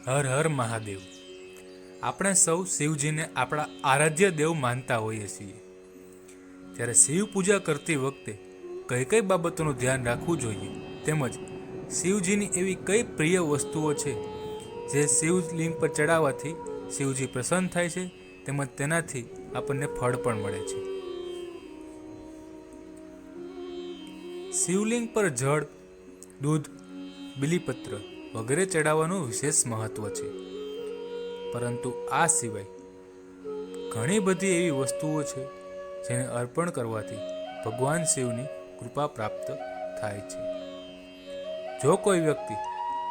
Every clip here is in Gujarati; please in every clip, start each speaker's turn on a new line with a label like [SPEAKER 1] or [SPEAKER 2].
[SPEAKER 1] હર હર મહાદેવ. આપણે સૌ શિવજીને આપણા આરાધ્ય દેવ માનતા હોઈએ છીએ. ત્યારે શિવ પૂજા કરતી વખતે કઈ કઈ બાબતોનું ધ્યાન રાખવું જોઈએ, તેમજ શિવજીની એવી કઈ પ્રિય વસ્તુઓ છે જે શિવલિંગ પર ચડાવવાથી શિવજી પ્રસન્ન થાય છે, તેમજ તેનાથી આપણને ફળ પણ મળે છે. શિવલિંગ પર જળ, દૂધ, બીલીપત્ર વગેરે ચડાવવાનું વિશેષ મહત્વ છે. પરંતુ આ સિવાય ઘણી બધી એવી વસ્તુઓ છે જેને અર્પણ કરવાથી ભગવાન શિવની કૃપા પ્રાપ્ત થાય છે. જો કોઈ વ્યક્તિ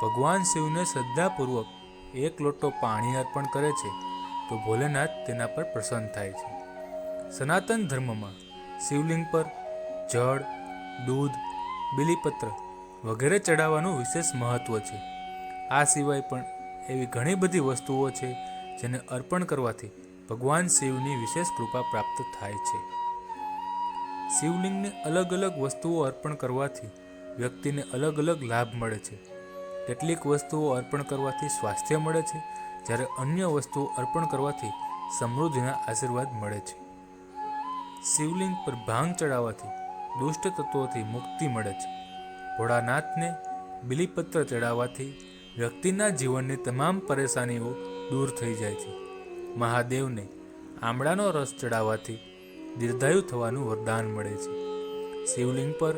[SPEAKER 1] ભગવાન શિવને શ્રદ્ધાપૂર્વક એક લોટો પાણી અર્પણ કરે છે તો ભોલેનાથ તેના પર પ્રસન્ન થાય છે. સનાતન ધર્મમાં શિવલિંગ પર જળ, દૂધ, બીલીપત્ર વગેરે ચડાવવાનું વિશેષ મહત્વ છે. આ સિવાય પણ એવી ઘણી બધી વસ્તુઓ છે જેને અર્પણ કરવાથી ભગવાન શિવની વિશેષ કૃપા પ્રાપ્ત થાય છે. શિવલિંગને અલગ અલગ વસ્તુઓ અર્પણ કરવાથી વ્યક્તિને અલગ અલગ લાભ મળે છે. કેટલીક વસ્તુઓ અર્પણ કરવાથી સ્વાસ્થ્ય મળે છે, જ્યારે અન્ય વસ્તુઓ અર્પણ કરવાથી સમૃદ્ધિના આશીર્વાદ મળે છે. શિવલિંગ પર ભાંગ ચડાવવાથી દુષ્ટ તત્વોથી મુક્તિ મળે છે. ભોળાનાથને બીલીપત્ર ચડાવવાથી વ્યક્તિના જીવનની તમામ પરેશાનીઓ દૂર થઈ જાય છે. મહાદેવને આમળાનો રસ ચડાવવાથી દીર્ઘાયુ થવાનું વરદાન મળે છે. શિવલિંગ પર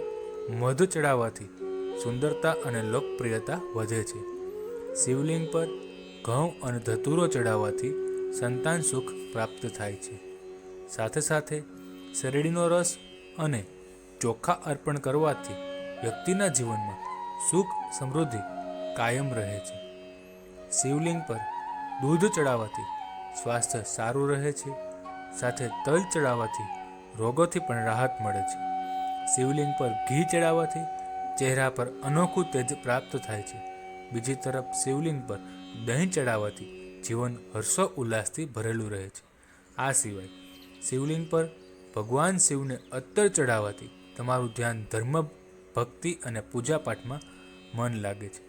[SPEAKER 1] મધ ચડાવવાથી સુંદરતા અને લોકપ્રિયતા વધે છે. શિવલિંગ પર ઘઉં અને ધતૂરો ચડાવવાથી સંતાન સુખ પ્રાપ્ત થાય છે. સાથે સાથે શેરડીનો રસ અને ચોખા અર્પણ કરવાથી વ્યક્તિના જીવનમાં સુખ સમૃદ્ધિ કાયમ રહે છે. શિવલિંગ પર દૂધ ચડાવવાથી સ્વાસ્થ્ય સારું રહે છે. સાથે તલ ચડાવવાથી રોગોથી પણ રાહત મળે છે. શિવલિંગ પર ઘી ચડાવવાથી ચહેરા પર અનોખું તેજ પ્રાપ્ત થાય છે. બીજી તરફ શિવલિંગ પર દહીં ચડાવવાથી જીવન હર્ષો ઉલ્લાસથી ભરેલું રહે છે. આ સિવાય શિવલિંગ પર ભગવાન શિવને અત્તર ચડાવવાથી તમારું ધ્યાન ધર્મ, ભક્તિ અને પૂજાપાઠમાં મન લાગે છે.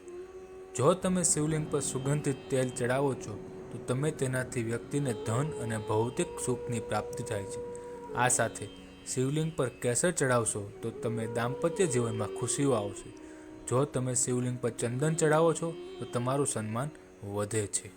[SPEAKER 1] જો તમે શિવલિંગ પર સુગંધિત તેલ ચડાવો છો તો તમે તેનાથી વ્યક્તિને ધન અને ભૌતિક સુખની પ્રાપ્તિ થાય છે. આ સાથે શિવલિંગ પર કેસર ચડાવશો તો તમે દાંપત્ય જીવનમાં ખુશીઓ આવશે. જો તમે શિવલિંગ પર ચંદન ચડાવો છો તો તમારું સન્માન વધે છે.